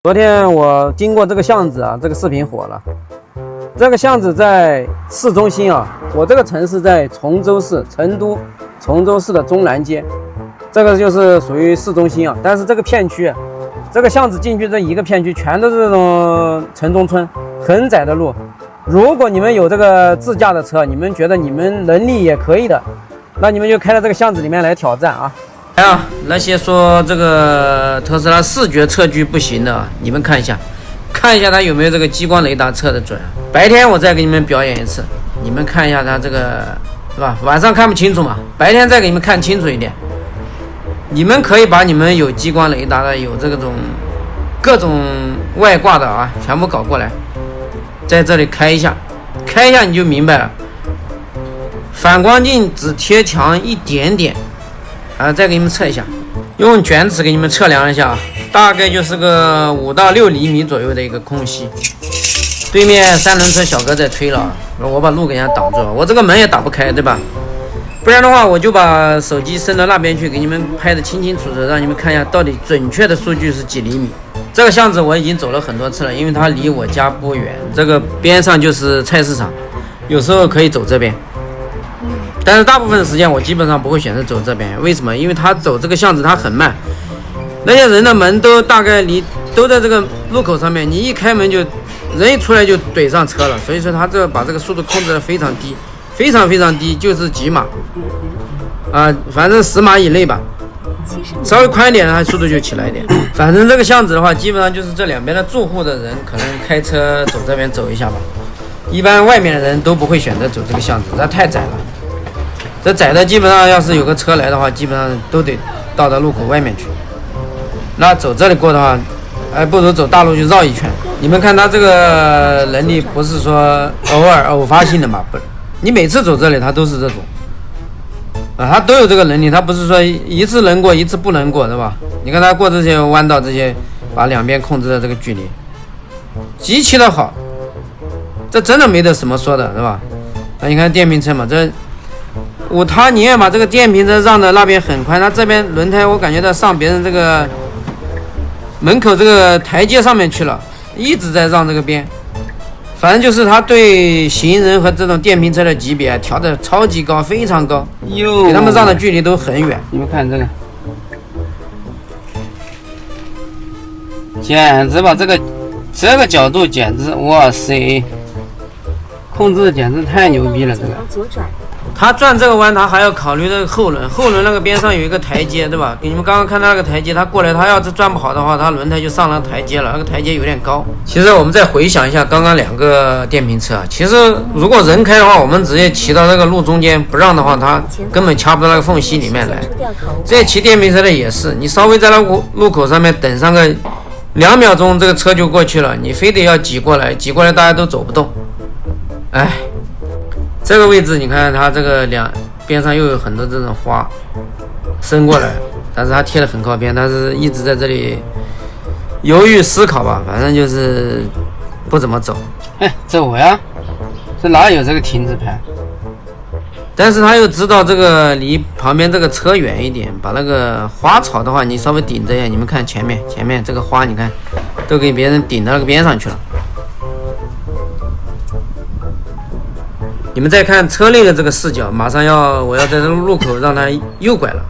昨天我经过这个巷子啊，这个视频火了。这个巷子在市中心啊，我这个城市在崇州市，成都崇州市的中南街，这个就是属于市中心啊。但是这个片区，这个巷子进去这一个片区全都是这种城中村，很窄的路。如果你们有这个自驾的车，你们觉得你们能力也可以的，那你们就开到这个巷子里面来挑战啊！哎呀，那些说这个特斯拉视觉测距不行的，你们看一下它有没有这个激光雷达测的准。白天我再给你们表演一次，你们看一下它这个，是吧？晚上看不清楚嘛，白天再给你们看清楚一点。你们可以把你们有激光雷达的，有这种各种外挂的啊，全部搞过来，在这里开一下你就明白了。反光镜只贴墙一点点。再给你们测一下，用卷尺给你们测量一下，大概就是个5到6厘米左右的一个空隙。对面3轮车小哥在催了，我把路给人家挡住了，我这个门也打不开，对吧？不然的话，我就把手机伸到那边去，给你们拍得清清楚楚，让你们看一下到底准确的数据是几厘米。这个巷子我已经走了很多次了，因为它离我家不远，这个边上就是菜市场，有时候可以走这边。但是大部分时间我基本上不会选择走这边，为什么？因为他走这个巷子他很慢，那些人的门都大概都在这个路口上面，你一开门就人一出来就怼上车了，所以说他把这个速度控制的非常低，非常非常低，就是几码反正10码以内吧，稍微快一点它速度就起来一点。反正这个巷子的话，基本上就是这两边的住户的人可能开车走这边走一下吧，一般外面的人都不会选择走这个巷子，这太窄了。这窄的基本上要是有个车来的话，基本上都得到路口外面去。那走这里过的话，不如走大路就绕一圈。你们看他这个能力不是说偶发性的嘛？不，你每次走这里他都是这种他都有这个能力，他不是说一次能过一次不能过，对吧？你看他过这些弯道，这些把两边控制的这个距离极其的好，这真的没得什么说的，对吧？你看电瓶车嘛，他宁愿把这个电瓶车让的那边很宽，他这边轮胎我感觉到上别人这个门口这个台阶上面去了，一直在让这个边。反正就是他对行人和这种电瓶车的级别调的超级高，非常高，给他们让的距离都很远。你们看这个，简直吧，这个角度简直，哇塞，控制简直太牛逼了，这个。他转这个弯，他还要考虑这个后轮那个边上有一个台阶，对吧？你们刚刚看到那个台阶，他过来，他要是转不好的话，他轮胎就上了台阶了，那个台阶有点高。其实我们再回想一下刚刚2个电瓶车，其实如果人开的话，我们直接骑到那个路中间不让的话，他根本掐不到那个缝隙里面来。这些骑电瓶车的也是，你稍微在那个路口上面等上个2秒钟，这个车就过去了，你非得要挤过来大家都走不动。这个位置你看它这个边上又有很多这种花伸过来，但是它贴得很靠边，它是一直在这里犹豫思考吧，反正就是不怎么走。走呀，这哪有这个停止牌？但是他又知道这个离旁边这个车远一点，把那个花草的话你稍微顶着呀，你们看前面这个花，你看都给别人顶到那个边上去了。你们再看车内的这个视角，马上我要在这个路口让它右拐了，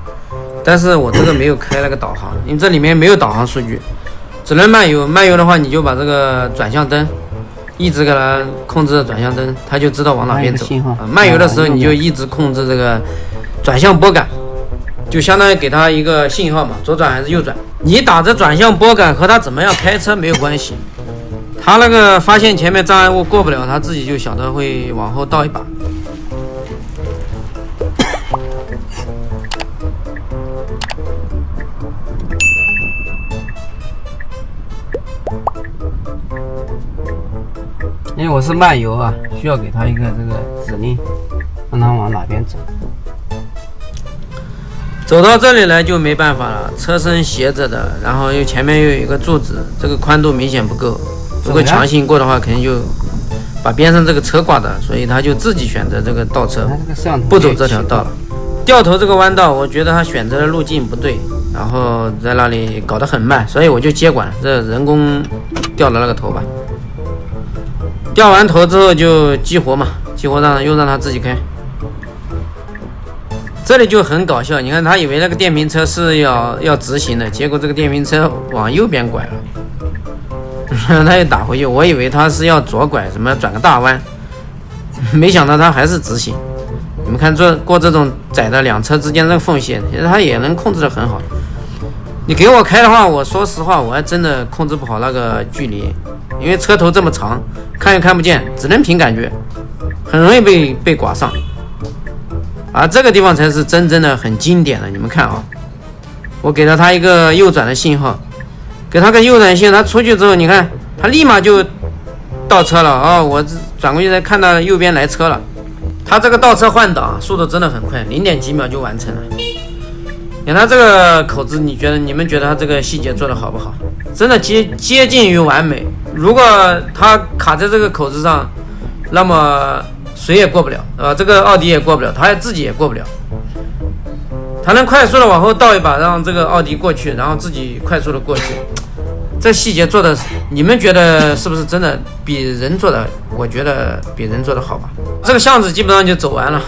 但是我这个没有开那个导航，因为这里面没有导航数据，只能慢油的话，你就把这个转向灯一直给它控制转向灯，它就知道往哪边走。慢油的时候你就一直控制这个转向拨杆，就相当于给它一个信号嘛，左转还是右转。你打着转向拨杆和它怎么样开车没有关系，他那个发现前面障碍物过不了，他自己就晓得会往后倒一把。因为我是慢油啊，需要给他一个这个指令，让他往哪边走。走到这里来就没办法了，车身斜着的，然后前面又有一个柱子，这个宽度明显不够。如果强行过的话，肯定就把边上这个车挂的，所以他就自己选择这个倒车，不走这条道了。掉头这个弯道，我觉得他选择的路径不对然后在那里搞得很慢，所以我就接管了，这人工掉的那个头吧。掉完头之后就激活嘛，激活又让它自己开。这里就很搞笑，你看他以为那个电瓶车是要直行的，结果这个电瓶车往右边拐了，他又打回去。我以为他是要左拐，什么转个大弯，没想到他还是直行。你们看过这种窄的两车之间这个缝隙，其实他也能控制得很好。你给我开的话，我说实话，我还真的控制不好那个距离，因为车头这么长，看也看不见，只能凭感觉，很容易被刮上。这个地方才是真正的很经典的。你们看啊，我给了他一个右转的信号，给他个右转信号，他出去之后，你看他立马就倒车了我转过去才看到右边来车了。他这个倒车换挡速度真的很快，0.几秒就完成了。你看他这个口子，你们觉得他这个细节做得好不好？真的接近于完美。如果他卡在这个口子上，那么谁也过不了，这个奥迪也过不了，他自己也过不了。他能快速的往后倒一把，让这个奥迪过去，然后自己快速的过去。这细节做的，你们觉得是不是真的比人做的？我觉得比人做的好吧。这个巷子基本上就走完了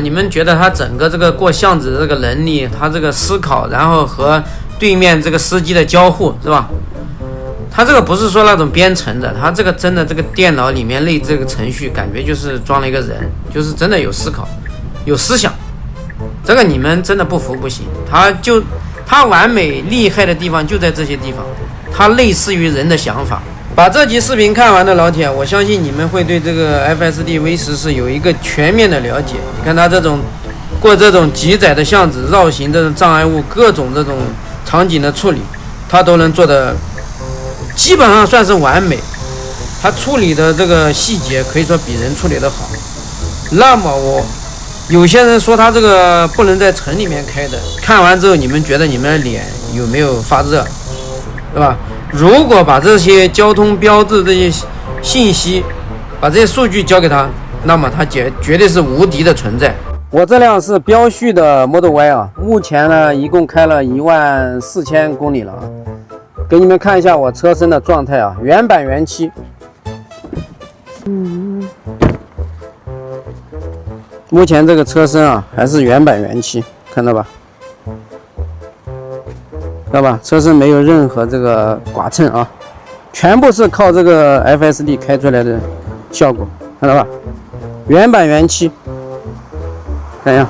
你们觉得他整个这个过巷子的这个能力，他这个思考，然后和对面这个司机的交互，是吧？他这个不是说那种编程的，他这个真的这个电脑里面类这个程序，感觉就是装了一个人，就是真的有思考，有思想。这个你们真的不服不行。他完美厉害的地方就在这些地方。它类似于人的想法。把这集视频看完的老铁，我相信你们会对这个 FSD V14有一个全面的了解。你看它过这种极窄的巷子、绕行这种障碍物、各种这种场景的处理，它都能做的基本上算是完美。它处理的这个细节可以说比人处理的好。那么有些人说它这个不能在城里面开的，看完之后你们觉得你们的脸有没有发热？对吧？如果把这些交通标志、这些信息，把这些数据交给他，那么他绝对是无敌的存在。我这辆是标续的 Model Y 目前呢一共开了14000公里了给你们看一下我车身的状态原版原漆。目前这个车身还是原版原漆，看到吧？知道吧？车身没有任何这个剐蹭全部是靠这个 FSD 开出来的效果，看到吧？原版原漆，看一下。